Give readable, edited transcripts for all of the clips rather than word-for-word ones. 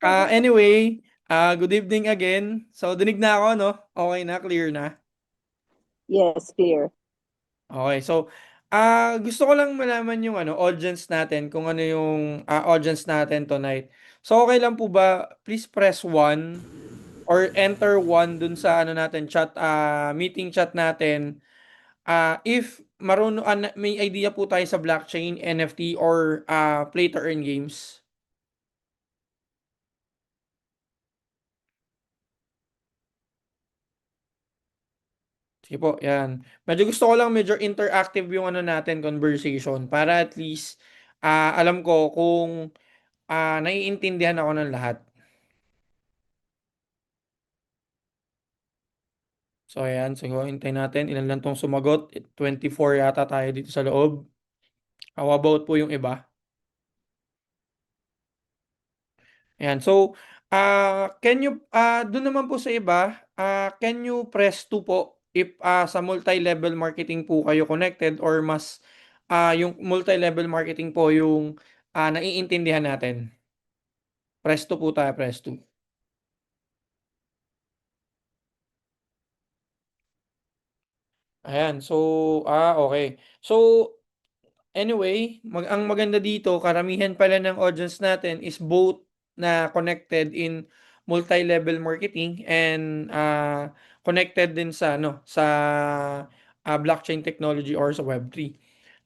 Anyway, good evening again. So, dinig na ako, no? Okay na, clear na. Yes, clear. Okay, so, gusto ko lang malaman yung audience natin, kung ano yung audience natin tonight. So, okay lang po ba, please press 1 or enter 1 dun sa natin, chat, meeting chat natin. If may idea po tayo sa blockchain, NFT, or play to earn games. Sige po, yan. Medyo gusto ko lang medyo interactive yung natin conversation para at least alam ko kung naiintindihan ako ng lahat. So ayan, siguro hintayin natin ilan lang tong sumagot. 24 yata tayo dito sa loob. How about po yung iba? Ayan. So, can you doon naman po sa iba, can you press 2 po if sa multi-level marketing po kayo connected or mas yung multi-level marketing po yung naiintindihan natin. Press 2 po tayo, press 2. Ayan. So, okay. So, anyway, ang maganda dito, karamihan pala ng audience natin is both na connected in multi-level marketing and connected din sa blockchain technology or sa Web3.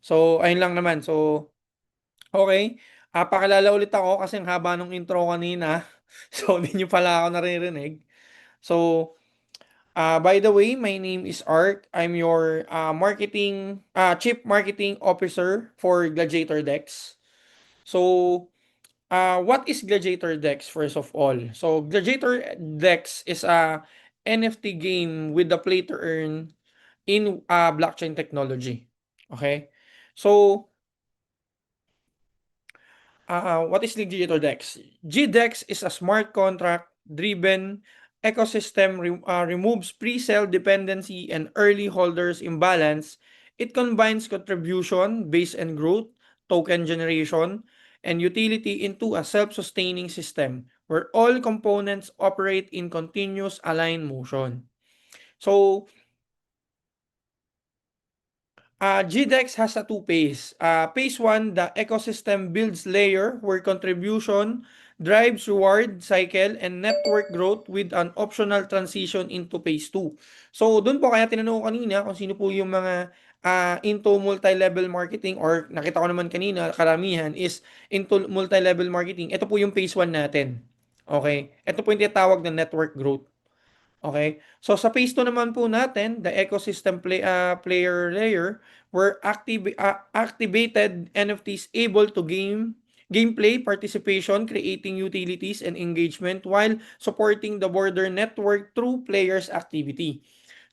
So, ayun lang naman. So, okay. Pakilala ulit ako kasi ang haba ng intro kanina. So, hindi nyo pala ako naririnig. So, by the way, my name is Art. I'm your Chief Marketing Officer for Gladiator Dex. So, what is Gladiator Dex first of all? So, Gladiator Dex is a NFT game with the play to earn in blockchain technology. Okay? So, what is Gladiator Dex? GDEX is a smart contract driven ecosystem removes pre-sale dependency and early holders imbalance. It combines contribution based and growth, token generation, and utility into a self-sustaining system where all components operate in continuous aligned motion. So, GDEX has a two phase. Phase 1, the ecosystem builds layer where contribution drives reward cycle and network growth with an optional transition into phase 2. So, doon po kaya tinanong ko kanina kung sino po yung mga into multi-level marketing or nakita ko naman kanina, karamihan is into multi-level marketing. Ito po yung phase 1 natin. Okay? Ito po yung tinatawag na network growth. Okay? So sa phase 2 naman po natin, the ecosystem player layer, where activated NFTs able to gameplay participation, creating utilities and engagement while supporting the border network through players activity.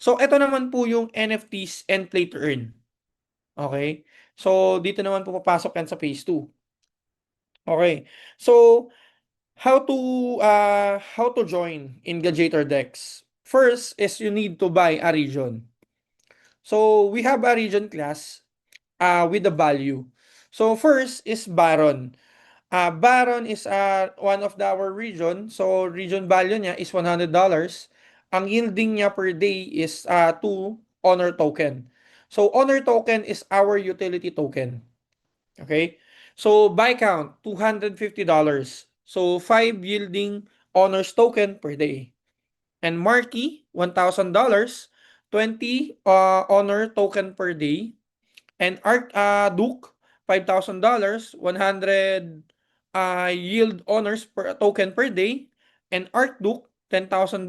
So ito naman po yung NFTs and play to earn. Okay? So dito naman po papasok yan sa phase 2. Okay. So how to join in Gladiator Dex? First is you need to buy a region. So we have a region class with a value. So first is Baron. Baron is one of our region. So region value niya is $100. Ang yielding niya per day is 2 honor token. So honor token is our utility token. Okay? So buy count $250. So 5 yielding honors token per day. And Marquee $1,000, 20 honor token per day. And Duke $5,000, 100 yield honors per token per day. And Duke $10,000,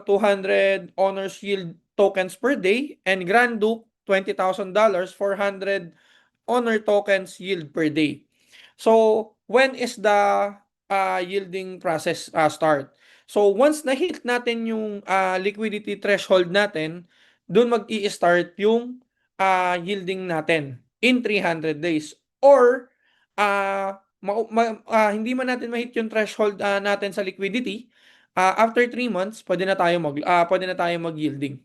200 honors yield tokens per day. And Grand Duke $20,000, 400 honor tokens yield per day. So, when is the yielding process start? So, once na-hit natin yung liquidity threshold natin, doon mag-i-start yung yielding natin in 300 days. Or, hindi man natin ma-hit yung threshold natin sa liquidity, after 3 months, pwede na tayo mag-yielding.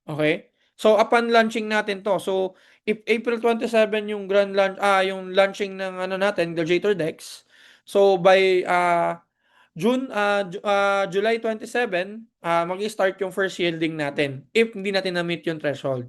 Okay? So upon launching natin 'to. So if April 27 yung yung launching ng natin, Gladiator Dex. So by July 27, mag-start yung first yielding natin if hindi natin na-meet yung threshold.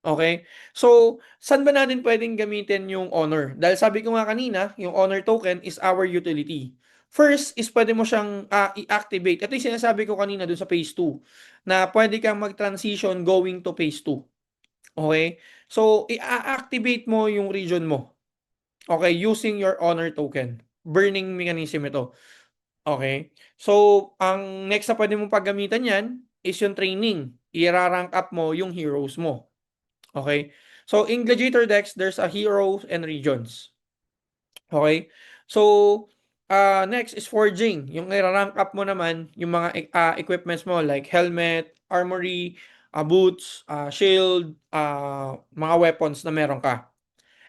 Okay? So, saan ba natin pwedeng gamitin yung Honor? Dahil sabi ko nga kanina, yung Honor token is our utility. First is pwede mo siyang i-activate. Ito yung sinasabi ko kanina dun sa phase 2 na pwede kang mag-transition going to phase 2. Okay? So, i-activate mo yung region mo. Okay? Using your Honor token. Burning mechanism ito. Okay? So, ang next na pwede mong paggamitan yan is yung training. I-rank up mo yung heroes mo. Okay? So, in Gladiator decks, there's a heroes and regions. Okay? So, next is forging. Yung i-rank up mo naman yung mga equipments mo like helmet, armory, boots, shield, mga weapons na meron ka.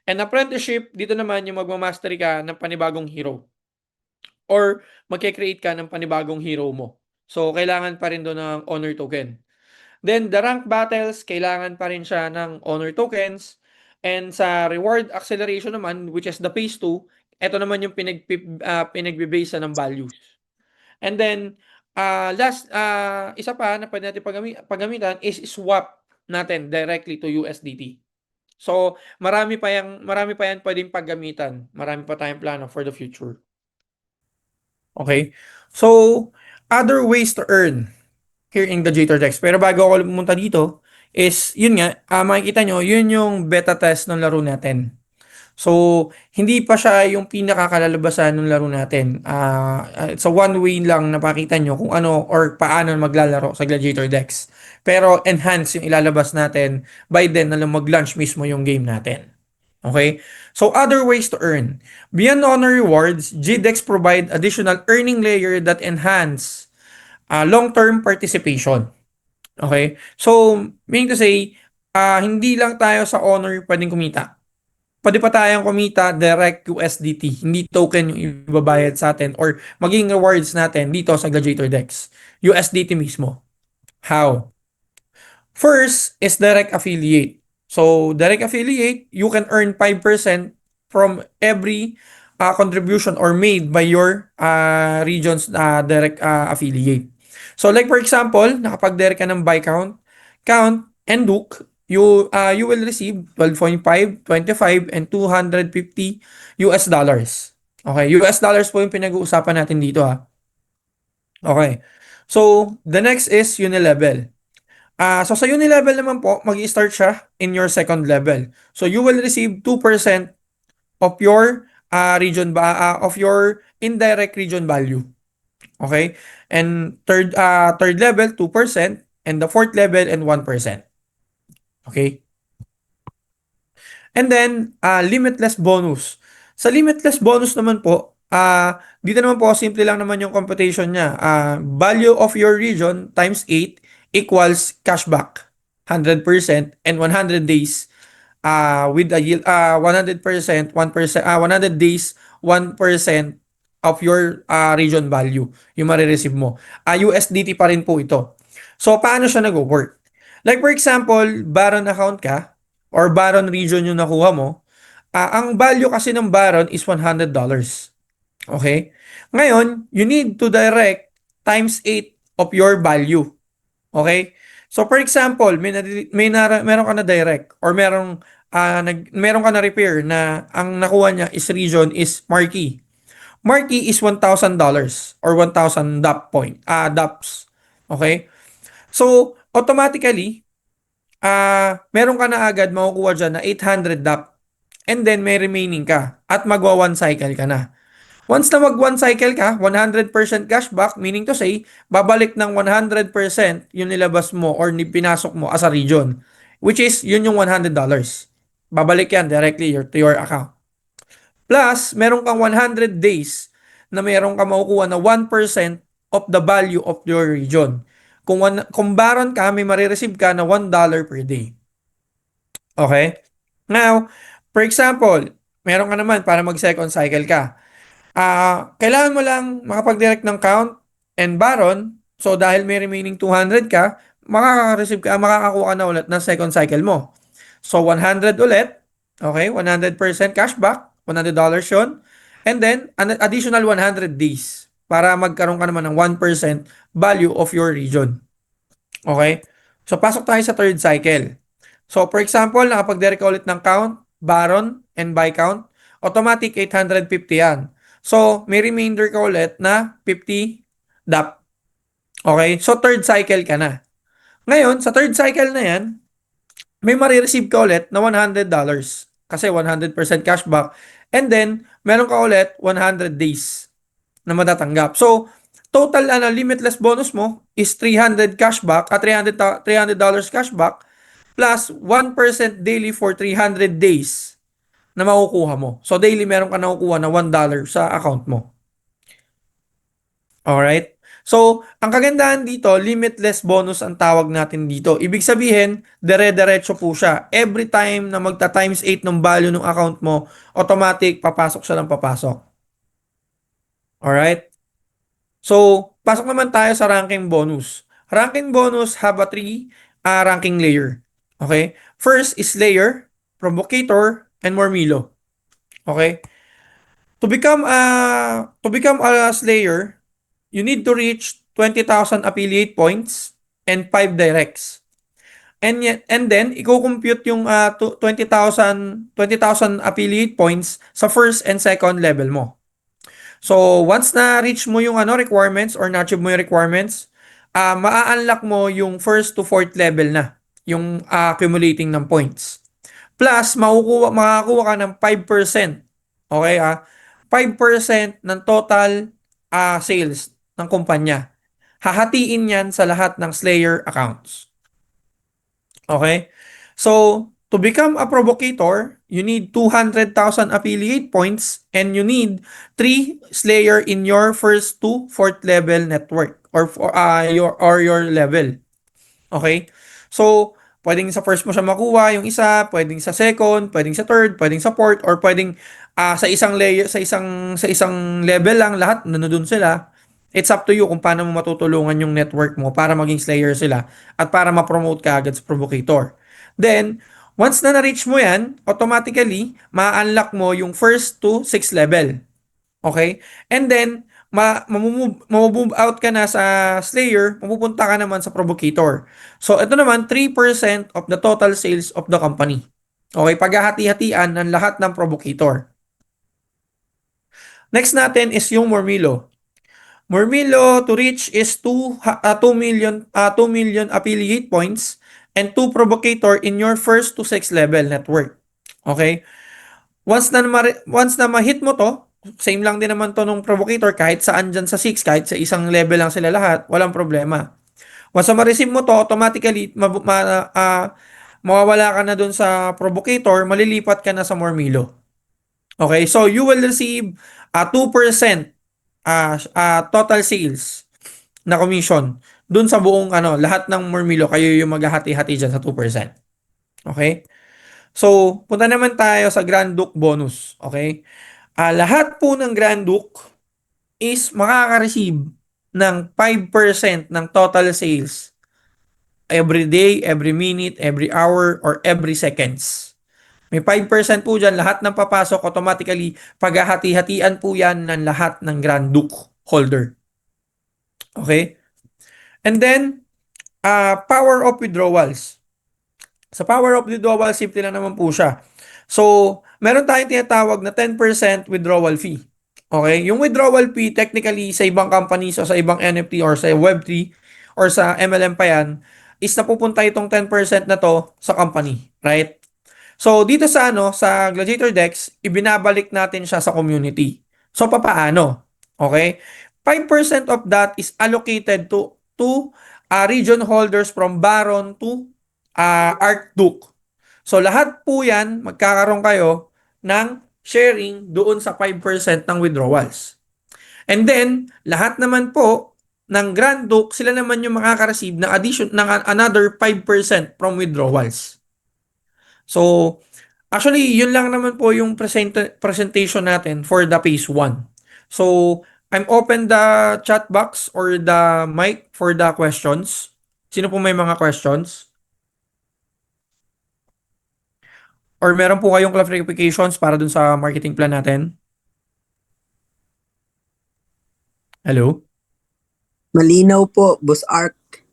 And apprenticeship, dito naman yung magmamastery ka ng panibagong hero. Or magke-create ka ng panibagong hero mo. So, kailangan pa rin doon ng honor token. Then, the rank battles, kailangan pa rin siya ng honor tokens. And sa reward acceleration naman, which is the phase 2, ito naman yung pinagbe-base ng values. And then, last, isa pa na pwede natin paggamitan is swap natin directly to USDT. So, marami pa yan pwedeng paggamitan. Marami pa tayong plano for the future. Okay? So, other ways to earn here in Gladiator Decks. Pero bago ako pumunta dito, is, yun nga, makikita nyo, yun yung beta test ng laro natin. So, hindi pa siya yung pinakakalalabasan ng laro natin. It's a one way lang na pakita nyo kung ano or paano maglalaro sa Gladiator Decks. Pero enhance yung ilalabas natin by then na mag-launch mismo yung game natin. Okay? So, other ways to earn. Beyond honor rewards, GDEX provide additional earning layer that enhance long-term participation. Okay? So, meaning to say, hindi lang tayo sa honor pwedeng kumita. Pwede pa tayong kumita direct USDT. Hindi token yung ibabayad sa atin or maging rewards natin dito sa Gladiator Decks. USDT mismo. How? First is direct affiliate. So, direct affiliate, you can earn 5% from every contribution or made by your region's direct affiliate. So, like for example, nakapag-direct ka ng buy count, and Duke, you will receive 12.5, 25, and 250 US dollars. Okay, US dollars po yung pinag-uusapan natin dito ha. Okay. So, the next is Unilevel. So sa Unilevel naman po, mag-i-start siya in your second level. So you will receive 2% of your of your indirect region value. Okay? And third level 2% and the fourth level and 1%. Okay? And then limitless bonus. Sa limitless bonus naman po, dito naman po simple lang naman yung computation niya. Value of your region times 8 equals cashback 100% and 100 days with a yield 100% 1% 100 days 1% of your region value yung marireceive mo. USDT pa rin po ito. So paano siya nag-work? Like for example, Baron account ka or Baron region yung nakuha mo, ang value kasi ng Baron is $100. Okay? Ngayon, you need to direct times 8 of your value. Okay? So for example, meron ka na direct or meron ka na repair na ang nakuha niya is region is Marquee. Marquee is $1,000 or 1,000 DAPs. Okay? So automatically, meron ka na agad makukuha dyan na 800 DAP and then may remaining ka at magwa one cycle ka na. Once na mag one cycle ka, 100% cashback, meaning to say, babalik ng 100% yung nilabas mo or pinasok mo as a region. Which is, yun yung $100. Babalik yan directly to your account. Plus, meron kang 100 days na meron ka makukuha na 1% of the value of your region. Kung baron ka, may marireceive ka na $1 per day. Okay? Now, for example, meron ka naman para mag-second cycle ka. Kailangan mo lang makapag-direct ng count and baron. So, dahil may remaining 200 ka, makakakuha ka na ulit ng second cycle mo. So, 100 ulit. Okay? 100% cashback. $100 yun. And then, an additional 100 days para magkaroon ka naman ng 1% value of your region. Okay? So, pasok tayo sa third cycle. So, for example, nakapag-derek ka ulit ng count, baron, and buy count, automatic 850 yan. So, may remainder ka ulit na 50 DAP. Okay? So, third cycle ka na. Ngayon, sa third cycle na yan, may marireceive ka ulit na $100 kasi 100% cashback. And then, meron ka ulit 100 days na matatanggap. So, total limitless bonus mo is 300 cashback at $300 cashback plus 1% daily for 300 days na makukuha mo. So, daily meron ka nakukuha na $1 sa account mo. Alright? So, ang kagandahan dito, limitless bonus ang tawag natin dito. Ibig sabihin, dire-diretso po siya. Every time na magta times 8 ng value ng account mo, automatic papasok siya ng papasok. Alright? So, pasok naman tayo sa ranking bonus. Ranking bonus have a three ranking layer. Okay? First is layer, provocator, and mormilo. Okay? To become a slayer, you need to reach 20,000 affiliate points and 5 directs. And then i-compute yung 20,000 affiliate points sa first and second level mo. So once na reach mo yung requirements or na-achieve mo yung requirements, maa-unlock mo yung first to fourth level na yung accumulating ng points. Plus makakakuha ka ng 5%. Okay 5% ng total sales ng kumpanya. Hahatiin yan sa lahat ng Slayer accounts. Okay? So, to become a provocator, you need 200,000 affiliate points and you need 3 Slayer in your first to fourth level network or your level. Okay? So, pwedeng sa first mo siya makuha yung isa, pwedeng sa second, pwedeng sa third, pwedeng sa fourth, or pwedeng sa isang layer, sa isang level lang lahat nandoon sila. It's up to you kung paano mo matutulungan yung network mo para maging slayer sila at para ma-promote ka agad sa provocator. Then, once na na-reach mo yan, automatically, ma-unlock mo yung first to sixth level. Okay? And then, mamumove out ka na sa Slayer, mapupunta ka naman sa Provocator. So, ito naman, 3% of the total sales of the company. Okay? Paghahati-hatian ng lahat ng Provocator. Next natin is yung Mormilo. Mormilo to reach is 2 million affiliate points and 2 Provocator in your first to 6 level network. Okay? Once na ma-hit mo to, same lang din naman to nung provocator kahit saan dyan sa 6, kahit sa isang level lang sila lahat, walang problema. Once na ma-receive mo to, automatically mawawala ka na dun sa provocator, malilipat ka na sa Mormilo. Okay, so you will receive 2% total sales na commission dun sa buong lahat ng Mormilo, kayo yung maghahati-hati dyan sa 2%. Okay? So, punta naman tayo sa Grand Duke bonus. Okay? Lahat po ng Grand Duke is makaka-receive ng 5% ng total sales every day, every minute, every hour, or every seconds. May 5% po dyan. Lahat ng papasok automatically paghahati-hatian po yan ng lahat ng Grand Duke holder. Okay? And then, power of withdrawals. Sa power of withdrawal, simple lang naman po siya. So, meron tayong tinatawag na 10% withdrawal fee. Okay? Yung withdrawal fee, technically, sa ibang companies o sa ibang NFT or sa Web3 or sa MLM pa yan, is napupunta itong 10% na to sa company. Right? So, dito sa Gladiator Dex, ibinabalik natin siya sa community. So, papaano? Okay? 5% of that is allocated to region holders from Baron to Archduke. So, lahat po yan, magkakaroon kayo ng sharing doon sa 5% ng withdrawals. And then, lahat naman po ng Grand Duke, sila naman yung makaka-receive ng addition ng another 5% from withdrawals. So, actually, yun lang naman po yung presentation natin for the phase 1. So, I'm open the chat box or the mic for the questions. Sino po may mga questions? Or meron po kayong clarifications para dun sa marketing plan natin? Hello? Malinaw po, Boss Ark.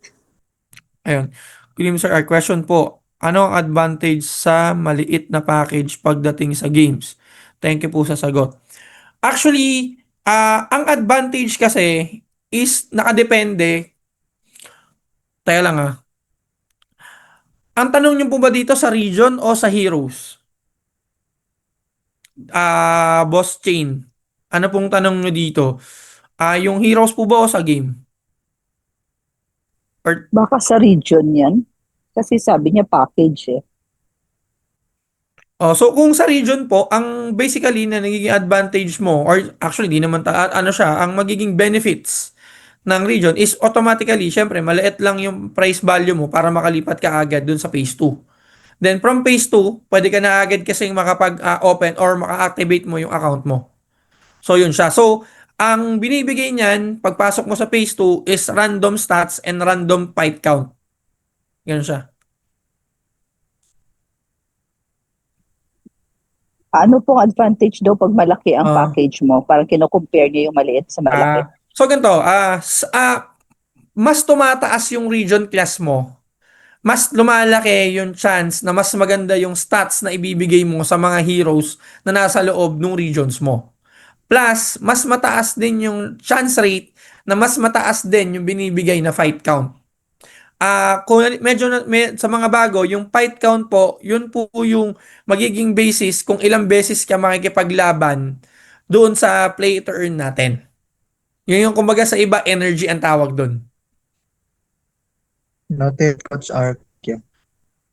Ayun. Good evening, sir. Our question po, ano ang advantage sa maliit na package pagdating sa games? Thank you po sa sagot. Actually, ang advantage kasi is nakadepende. Teka lang ah. Ang tanong niyo po ba dito sa region o sa heroes? Boss Chain. Ano pong tanong niyo dito? Yung heroes po ba o sa game? Or Baka sa region yan. Kasi sabi niya package eh. so kung sa region po, ang basically na nagiging advantage mo or actually di naman ano siya, ang magiging benefits ng region is automatically, syempre, maliit lang yung price value mo para makalipat ka agad dun sa phase 2. Then from phase 2, pwede ka na agad kasing makapag-open or maka-activate mo yung account mo. So yun siya. So ang binibigay niyan pagpasok mo sa phase 2 is random stats and random fight count. Ganun siya. Ano pong advantage daw pag malaki ang Ah, package mo? Parang kino-compare niya yung maliit sa malaki. so ganito, mas tumataas yung region class mo, mas lumalaki yung chance na mas maganda yung stats na ibibigay mo sa mga heroes na nasa loob ng regions mo. Plus, mas mataas din yung chance rate na mas mataas din yung binibigay na fight count. Kung medyo sa mga bago, yung fight count po, yun po yung magiging basis kung ilang beses ka makikipaglaban doon sa play to earn natin. Yun yung kumbaga sa iba, energy ang tawag doon. Noted, Coach Ark. Yeah.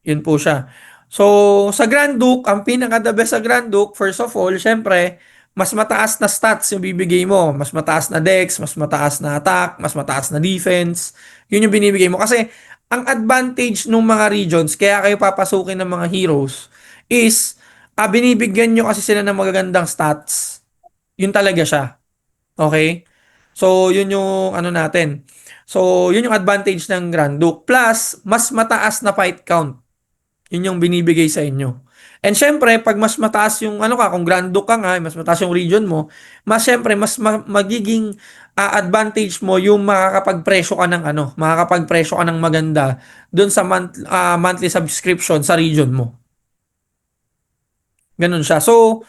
Yun po siya. So, sa Grand Duke, ang pinaka-the best sa Grand Duke, first of all, syempre, mas mataas na stats yung bibigay mo. Mas mataas na dex, mas mataas na attack, mas mataas na defense. Yun yung binibigay mo. Kasi, ang advantage ng mga regions, kaya kayo papasukin ng mga heroes, is, binibigyan nyo kasi sila ng magagandang stats. Yun talaga siya. Okay? So, yun yung ano natin. So, yun yung advantage ng Grand Duke. Plus, mas mataas na fight count. Yun yung binibigay sa inyo. And syempre, pag mas mataas yung ano ka, kung Grand Duke ka nga, mas mataas yung region mo, mas syempre, mas magiging advantage mo yung makakapagpresyo ka ng ano, makakapagpresyo ka ng maganda doon sa monthly subscription sa region mo. Ganun siya. So,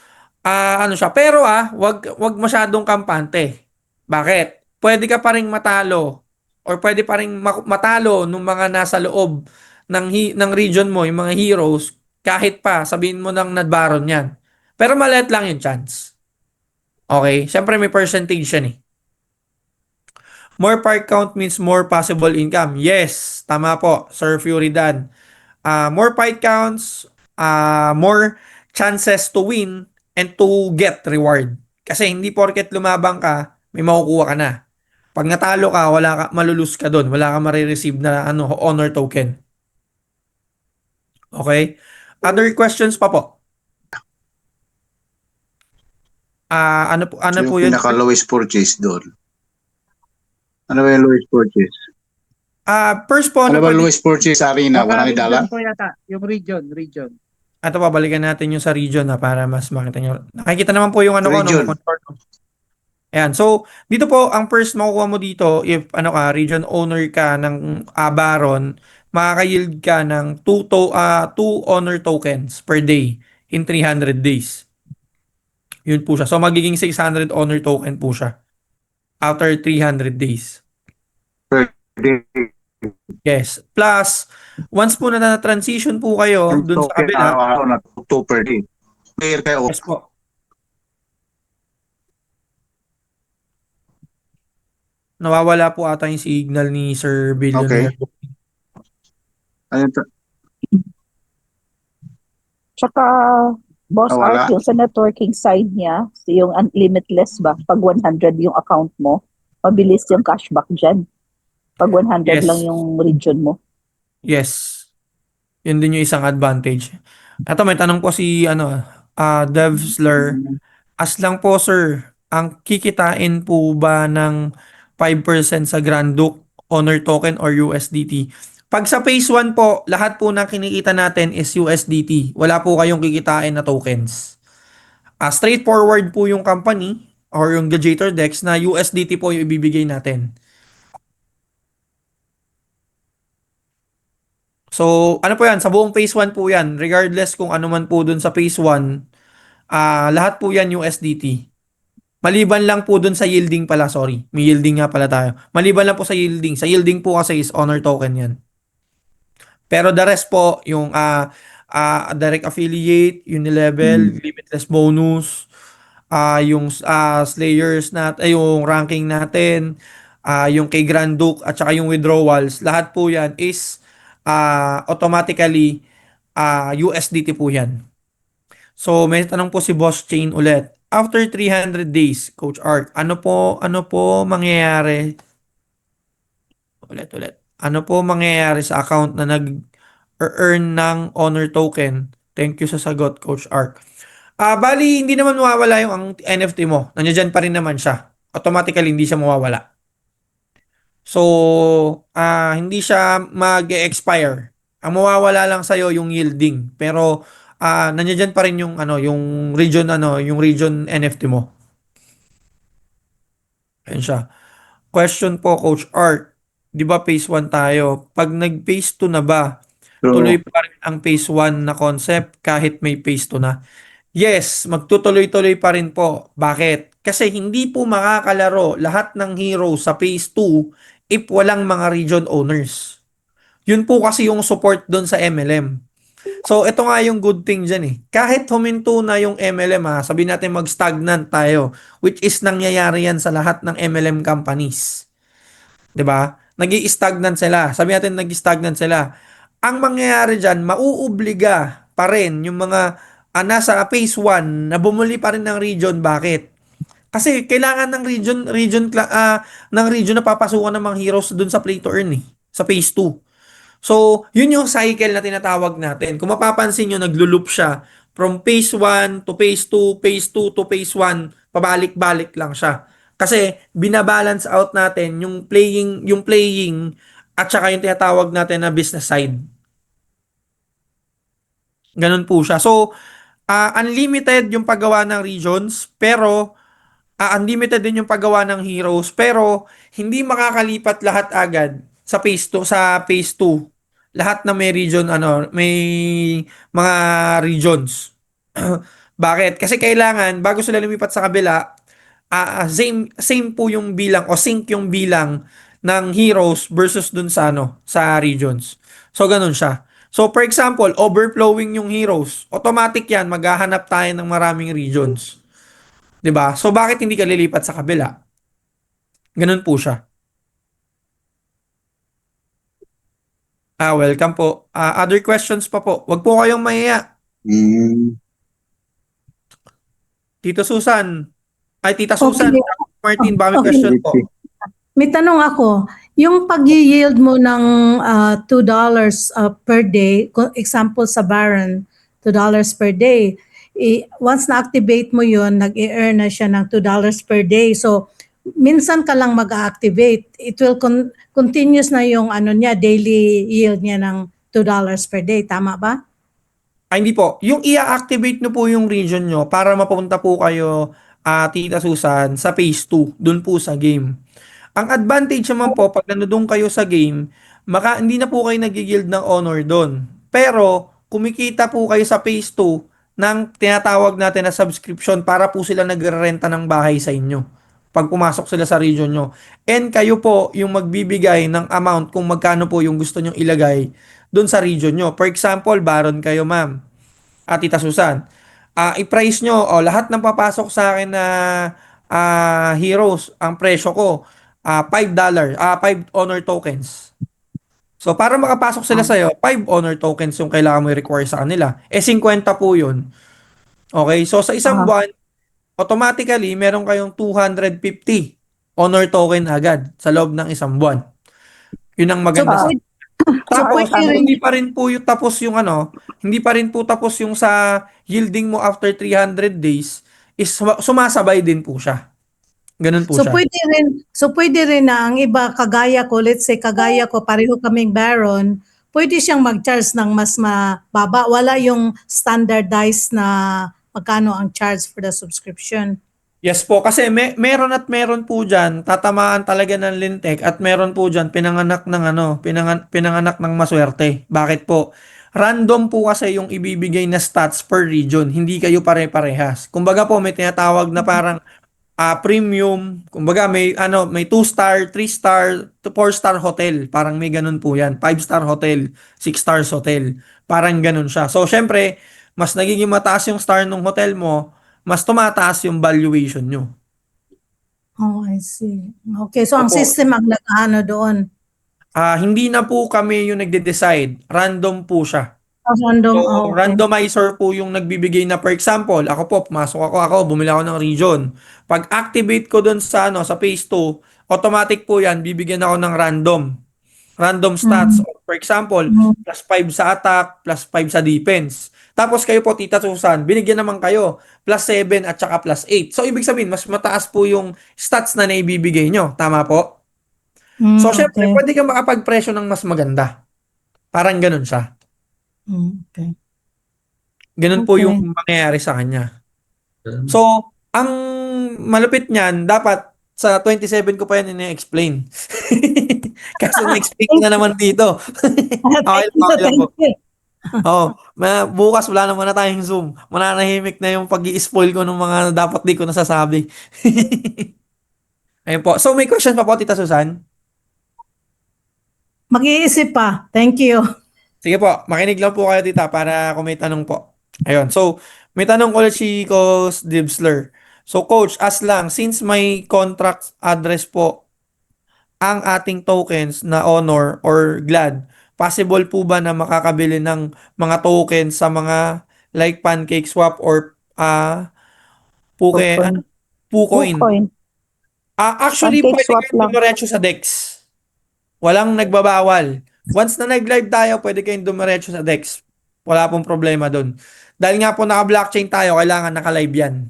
ano siya. Pero wag masyadong kampante. Bakit? Pwede ka pa ring matalo or pwede pa ring matalo nung mga nasa loob ng region mo, yung mga heroes, kahit pa sabihin mo ng nadbaron yan. Pero maliit lang yung chance. Okay? Siyempre may percentage yan eh. More park count means more possible income. Yes, tama po, Sir Fury Dan. More fight counts, more chances to win and to get reward. Kasi hindi porket lumabang ka, may makukuha ka na. Pag natalo ka, wala ka, malulus ka doon. Wala ka marireceive na honor token. Okay? Other questions pa po? Ano So po yung yun? pinaka-lowest purchase doon. Ano ba yung lowest purchase? First po, Ano ano ba pwede, lowest purchase sa arena? $100? Region po yata. Yung region. ito pa, balikan natin yung sa region para mas makita nyo. Nakikita naman po yung ano ko, Region. monitor ko. Ayan. So, dito po, ang first makukuha mo dito, if ano ka, region owner ka ng Baron, makaka-yield ka ng 2 honor tokens per day in 300 days. Yun po siya. So, magiging 600 honor token po siya after 300 days. Per day. Yes. Plus, once po na na-transition po kayo Yung dun sa token kabila, araw-araw na 2 per day. Player kayo. yes po. Nawawala po ata yung signal ni Sir Billionaire. Ayun, Tsaka, Boss Wala. Art, yung sa networking side niya, yung limitless ba? Pag 100 yung account mo, mabilis yung cashback dyan. Pag 100 Yes. lang yung region mo. Yes. Yun din yung isang advantage. Ito may tanong po si Devsler. As lang po sir, ang kikitain po ba ng 5% sa Grand Duke Honor Token or USDT? Pag sa phase 1 po, lahat po ng kinikita natin is USDT. Wala po kayong kikitain na tokens. Straightforward po yung company or yung Gladiator Dex na USDT po yung ibibigay natin. So, ano po yan? Sa buong phase 1 po yan. Regardless kung ano man po dun sa phase 1, lahat po yan USDT. Maliban lang po dun sa yielding pala, sorry. May yielding nga pala tayo. Maliban lang po sa yielding. Sa yielding po kasi is honor token yan. Pero the rest po, yung direct affiliate, unilevel, limitless bonus, yung slayers yung ranking natin, yung kay Grand Duke at saka yung withdrawals, lahat po yan is automatically USDT po yan. So may tanong po si Boss Chain ulit. After 300 days, Coach Art, ano po mangyayari? Ulit. Ano po mangyayari sa account na nag-earn ng honor token? Thank you sa sagot, Coach Art. Bali, hindi naman mawawala yung ang NFT mo. Nandiyan pa rin naman siya. Automatically, hindi siya mawawala. So, hindi siya mag-expire. Ang mawawala lang sa'yo yung yielding. Pero, nandiyan pa rin yung region NFT mo. Ayan siya. Question po, Coach Art. Di ba phase 1 tayo? Pag nag-phase 2 na ba, So, tuloy pa rin ang phase 1 na concept kahit may phase 2 na? Yes, magtutuloy-tuloy pa rin po. Bakit? Kasi hindi po makakalaro lahat ng heroes sa phase 2 if walang mga region owners. Yun po kasi yung support doon sa MLM. So, ito nga yung good thing dyan eh. Kahit huminto na yung MLM sabihin natin mag-stagnant tayo, which is nangyayari yan sa lahat ng MLM companies. 'Di ba? Nag-i-stagnant sila. Sabi natin nag-i-stagnant sila. Ang mangyayari diyan, mauobliga pa rin yung mga nasa phase 1 na bumuli pa rin ng region. Bakit? Kasi kailangan ng region na papasukan ng mga heroes dun sa play to earn sa phase 2. So, yun yung cycle na tinatawag natin. Kung mapapansin nyo, naglo-loop siya from phase 1 to phase 2, phase 2 to phase 1, pabalik-balik lang siya. Kasi binabalance out natin yung playing at saka yung tinatawag natin na business side. Ganun po siya. So, unlimited yung paggawa ng regions, pero unlimited din yung paggawa ng heroes, pero hindi makakalipat lahat agad sa phase 2. Lahat na may region may mga regions. Bakit? Kasi kailangan bago sila lumipat sa kabila, same po yung bilang o sync yung bilang ng heroes versus dun sa regions. So ganun siya. So for example, overflowing yung heroes, automatic yan maghahanap tayo ng maraming regions. 'Di ba? So bakit hindi ka lilipat sa kabila? Ganun po siya. Welcome po. Other questions pa po. Wag po kayong mahiya. mm, Tito Susan. Ay, Tita Susan. Okay. Martin, ba may Okay. question po? May tanong ako, yung pag-yield mo ng $2 per day, example sa Baron, $2 per day, once na-activate mo yun, nag-i-earn na siya ng $2 per day. So, minsan ka lang mag-activate. It will continuous na yung daily yield niya ng $2 per day. Tama ba? Hindi po. Yung i-activate nyo po yung region nyo para mapunta po kayo, Tita Susan, sa phase 2, dun po sa game. Ang advantage naman po, pag nandun kayo sa game, hindi na po kayo nag-yield ng honor doon. Pero, kumikita po kayo sa phase 2 ng tinatawag natin na subscription para po sila nagrerenta ng bahay sa inyo. Pag pumasok sila sa region nyo. And kayo po yung magbibigay ng amount kung magkano po yung gusto nyong ilagay doon sa region nyo. For example, Baron kayo, ma'am. Tita Susan. I-price nyo, lahat ng papasok sa akin na heroes, ang presyo ko, $5, 5 honor tokens. So, para makapasok sila sa'yo, 5 honor tokens yung kailangan mo i-require sa kanila. 50 po yun. Okay? So, sa isang buwan, automatically, meron kayong 250 honor token agad sa loob ng isang buwan. Yun ang maganda. Tapos, hindi pa rin po hindi pa rin po tapos yung sa yielding mo after 300 days, is sumasabay din po siya. Ganun po So siya. pwede rin na ang iba kagaya ko, let's say kagaya ko pareho kaming Baron, pwede siyang mag-charge ng mas mababa. Wala yung standardized na magkano ang charge for the subscription. Yes po, kasi meron at meron po diyan tatamaan talaga ng lintik at meron po diyan pinanganak ng pinanganak ng maswerte. Bakit po? Random po kasi yung ibibigay na stats per region, hindi kayo pare-parehas. Kumbaga po may tinatawag na parang premium, kumbaga may 2-star, 3-star, 4-star hotel, parang may ganun po 'yan. 5-star hotel, 6 stars hotel, parang ganun siya. So syempre, mas nagiging mataas yung star ng hotel mo, mas tumataas yung valuation nyo. Oh, I see. Okay, so ang Opo. system ang nag-ano doon. Hindi na po kami yung nagde-decide. Random po siya. Random, So, okay. randomizer po yung nagbibigay na, for example, ako po, pumasok ako, bumili ako ng region. Pag activate ko dun sa phase 2, automatic po yan, bibigyan ako ng random stats. For example, plus 5 sa attack, plus 5 sa defense. Tapos kayo po, Tita Susan, binigyan naman kayo plus 7 at saka plus 8. So, ibig sabihin, mas mataas po yung stats na naibibigay nyo. Tama po? So, syempre, Okay. pwede kang makapag-presyo ng mas maganda. Parang ganun siya. Okay. Ganun po Okay. yung mangyayari sa kanya. So, ang malupit niyan, dapat sa 27 ko pa yan ine-explain. Kasi na-explain ko na naman dito. Okay lang, okay lang po. Thank you. Oh, bukas wala naman na tayong Zoom. Mananahimik na yung pag-i-spoil ko ng mga dapat di ko nasasabi. Ayun po. So, may question pa po, Tita Susan? Mag-iisip pa. Thank you. Sige po, makinig lang po kayo, Tita, para kung may tanong po. Ayun. So, may tanong ulit si Coach Dibsler. So, Coach, as lang, since may contract address po ang ating tokens na Honor or Glad, possible po ba na makakabili ng mga tokens sa mga like Pancake Swap or Pucoin. Pucoin? Pucoin. Actually, Pancake pwede swap kayong lang. dumiretso sa DEX. Walang nagbabawal. Once na nag-live tayo, pwede kayong dumiretso sa DEX. Wala pong problema doon. Dahil nga po naka-blockchain tayo, kailangan naka-live yan.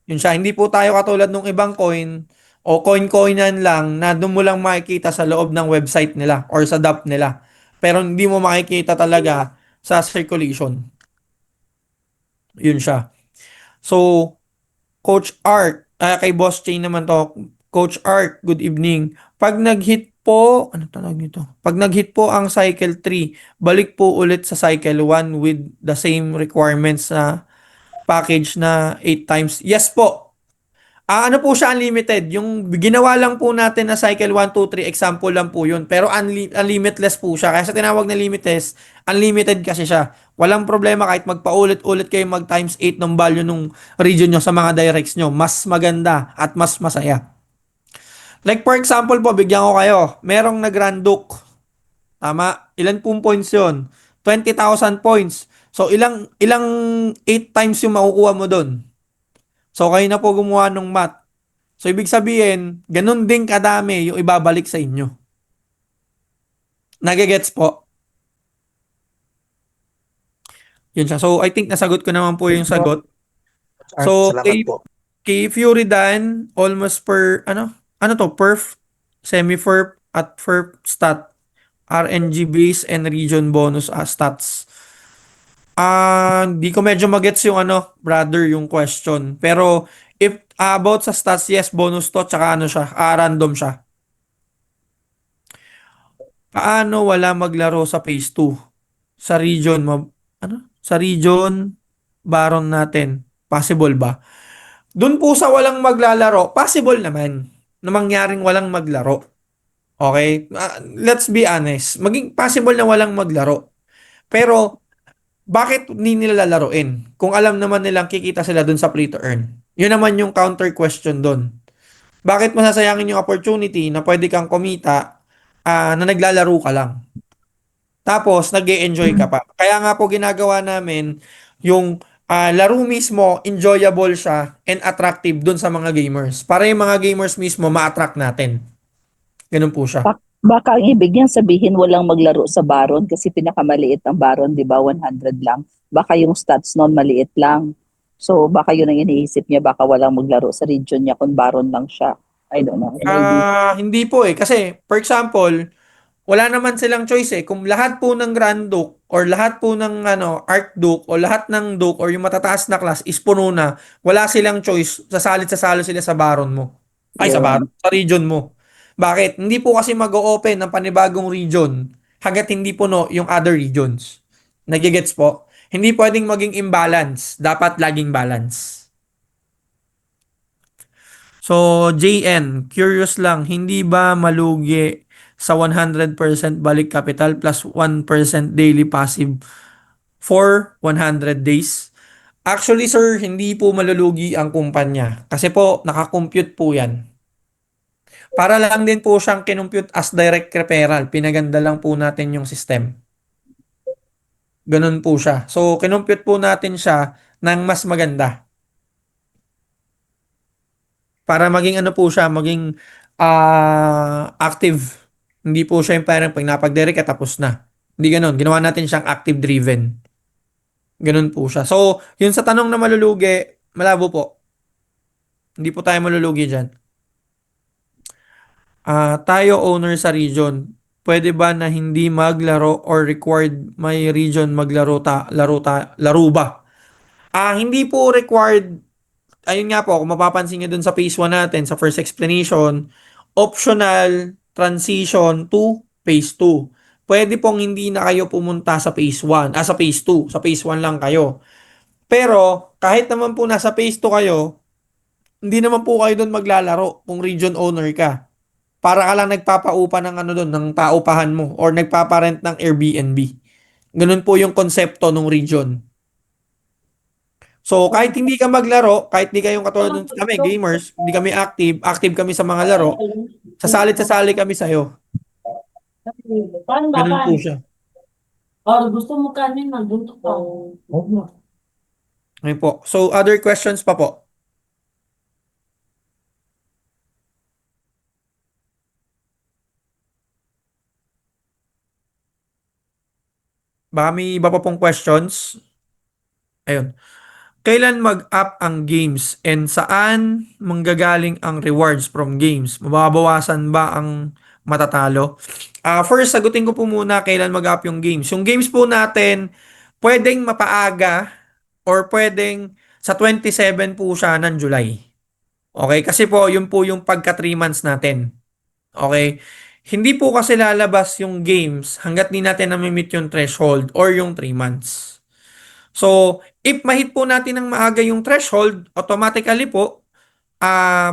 Yun siya. Hindi po tayo katulad ng ibang coin o coin-coinan lang na doon mo lang makikita sa loob ng website nila or sa DApp nila. Pero hindi mo makikita talaga sa circulation. Yun siya. So, Coach Art, kay Boss Chain naman to. Coach Art, good evening. Pag nag-hit po, ano tawag nito? Pag nag-hit po ang cycle 3, balik po ulit sa cycle 1 with the same requirements na package na 8 times. Yes po. Ano po siya unlimited? Yung ginawa lang po natin na cycle 1, 2, 3, example lang po yun. Pero unlimitless po siya. Kaya sa tinawag na limitless, unlimited kasi siya. Walang problema kahit magpaulit-ulit kayo mag times 8 ng value ng region nyo sa mga directs nyo. Mas maganda at mas masaya. Like for example po, bigyan ko kayo. Merong nag-randuk. Tama? Ilan pong points yun? 20,000 points. So ilang 8 times yung makukuha mo doon? So, kayo na po gumawa ng math. So, ibig sabihin, ganun din kadami yung ibabalik sa inyo. Nagigets po? Yun siya. So, I think nasagot ko naman po yung sagot. So, Salamat po. kay Fury Dan, almost per, ano to, perf, semi-ferp, at ferp stat, RNG base, and region bonus stats. Di ko medyo magets yung brother, yung question. Pero, if about sa stats, yes, bonus to, tsaka siya, random siya. Paano wala maglaro sa phase 2? Sa region, Sa region, Baron natin. Possible ba? Doon po sa walang maglalaro, possible naman na mangyaring walang maglaro. Okay? Let's be honest. Maging possible na walang maglaro. Pero, bakit hindi nila lalaroin? Kung alam naman nilang kikita sila dun sa play to earn. Yun naman yung counter question dun. Bakit masasayangin yung opportunity na pwede kang kumita na naglalaro ka lang? Tapos, nag-e-enjoy ka pa. Kaya nga po ginagawa namin yung laro mismo, enjoyable siya and attractive dun sa mga gamers. Para yung mga gamers mismo ma-attract natin. Ganun po siya. Baka ang ibig niyang sabihin walang maglaro sa Baron kasi pinakamaliit ang Baron, di ba? 100 lang. Baka yung stats noon maliit lang. So baka yun ang iniisip niya, baka walang maglaro sa region niya kung Baron lang siya. I don't know. Maybe. Hindi po eh. Kasi, for example, wala naman silang choice eh. Kung lahat po ng Grand Duke or lahat po ng Archduke o lahat ng Duke or yung matataas na class is puno na, wala silang choice. Sasalo sila sa Baron mo. Ay, sa Baron. Yun. Sa region mo. Bakit? Hindi po kasi mag-o-open ng panibagong region hanggat hindi puno yung other regions. Nagigets po? Hindi pwedeng maging imbalance. Dapat laging balance. So, JN, curious lang, hindi ba malugi sa 100% balik capital plus 1% daily passive for 100 days? Actually, sir, hindi po malulugi ang kumpanya. Kasi po, nakakompute po yan. Para lang din po siyang kinumpute as direct referral. Pinaganda lang po natin yung system. Ganun po siya. So, kinumpute po natin siya ng mas maganda. Para maging ano po siya, maging active. Hindi po siya yung parang pag napag-direct ka tapos na. Hindi ganun. Ginawa natin siyang active driven. Ganun po siya. So, yun sa tanong na malulugi, malabo po. Hindi po tayo malulugi dyan. Tayo owner sa region. Pwede ba na hindi maglaro or required may region maglaro laro ba? Hindi po required. Ayun nga po, kung mapapansin nyo dun sa phase 1 natin, sa first explanation, optional transition to phase 2. Pwede pong hindi na kayo pumunta sa phase 1, sa phase 2. Sa phase 1 lang kayo. Pero, kahit naman po nasa phase 2 kayo, hindi naman po kayo dun maglalaro kung region owner ka. Para ka lang nagpapaupa ng ano dun, ng paupahan mo or nagpaparent ng Airbnb. Ganun po yung konsepto ng region. So, kahit hindi ka maglaro, kahit hindi kayong katulad nun kami, gamers, hindi kami active kami sa mga laro, sasali kami sa'yo. Paano ba Ganun po kain? siya. Or gusto mo kanin, magluto pa. Ayun po. So, other questions pa po? Baka may iba pa pong questions? Ayun. Kailan mag-up ang games and saan manggagaling ang rewards from games? Mababawasan ba ang matatalo? First, sagutin ko po muna kailan mag-up yung games. Yung games po natin, pwedeng mapaaga or pwedeng sa 27 po siya ng July. Okay? Kasi po, yun po yung pagka 3 months natin. Okay? Hindi po kasi lalabas yung games hanggat di natin na-meet yung threshold or yung 3 months. So, if mahit po natin ng maaga yung threshold, automatically po,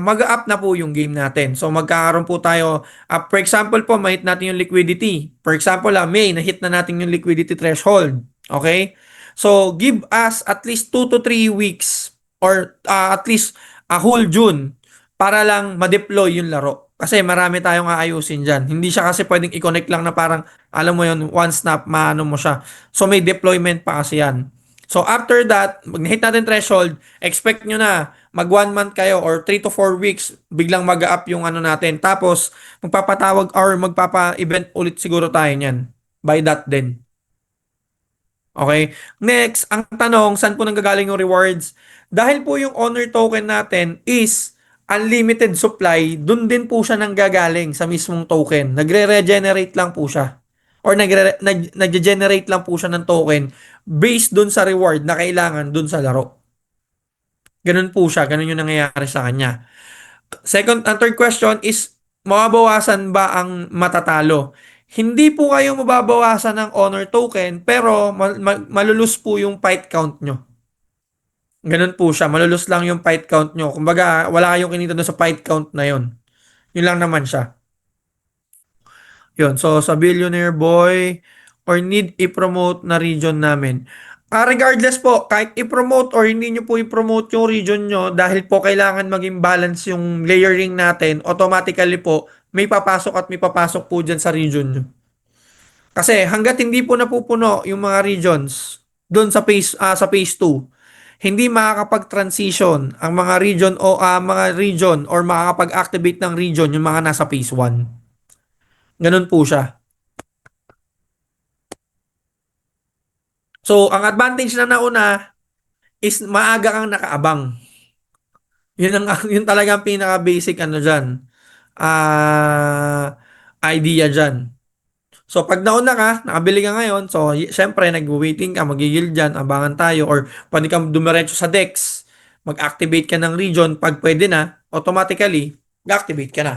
mag-up na po yung game natin. So, magkakaroon po tayo, for example po, mahit natin yung liquidity. For example, May, nahit na natin yung liquidity threshold. Okay? So, give us at least 2 to 3 weeks or at least a whole June para lang ma-deploy yung laro. Kasi marami tayong aayusin dyan. Hindi siya kasi pwedeng i-connect lang na parang, alam mo yun, one snap, maano mo siya. So, may deployment pa kasi yan. So, after that, mag-hit natin threshold, expect nyo na mag 1 month kayo or 3 to 4 weeks, biglang mag-up yung ano natin. Tapos, magpapatawag or magpapa-event ulit siguro tayo niyan. By that din. Okay? Next, ang tanong, saan po nanggagaling yung rewards? Dahil po yung honor token natin is unlimited supply, dun din po siya nanggagaling sa mismong token. Nagre-regenerate lang po siya. Or nag-generate lang po siya ng token based dun sa reward na kailangan dun sa laro. Ganun po siya. Ganun yung nangyayari sa kanya. Second and third question is, mababawasan ba ang matatalo? Hindi po kayo mababawasan ng honor token, pero malulus po yung fight count nyo. Ganun po siya. Malulus lang yung fight count nyo. Kumbaga, wala kayong kinita doon sa fight count na yun. Yun lang naman siya. Yun. So, sa Billionaire Boy or need i-promote na region namin. Regardless po, kahit i-promote or hindi nyo po i-promote yung region nyo dahil po kailangan maging balance yung layering natin, automatically po, may papasok at may papasok po dyan sa region nyo. Kasi hanggat hindi po napupuno yung mga regions doon sa phase 2, hindi makakapag-transition ang mga region or makakapag-activate ng region yung mga nasa phase 1. Ganun po siya. So, ang advantage na nauna, is maaga kang nakaabang. Yun ang yun talaga ang pinaka basic ano diyan. Idea diyan. So pag nauna ka, nakabili ka ngayon, so syempre nag-waiting ka, magigil dyan, abangan tayo, or pwede kang dumiretso sa DEX, mag-activate ka ng region, pag pwede na, automatically, mag-activate ka na.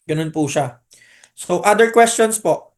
Ganun po siya. So other questions po?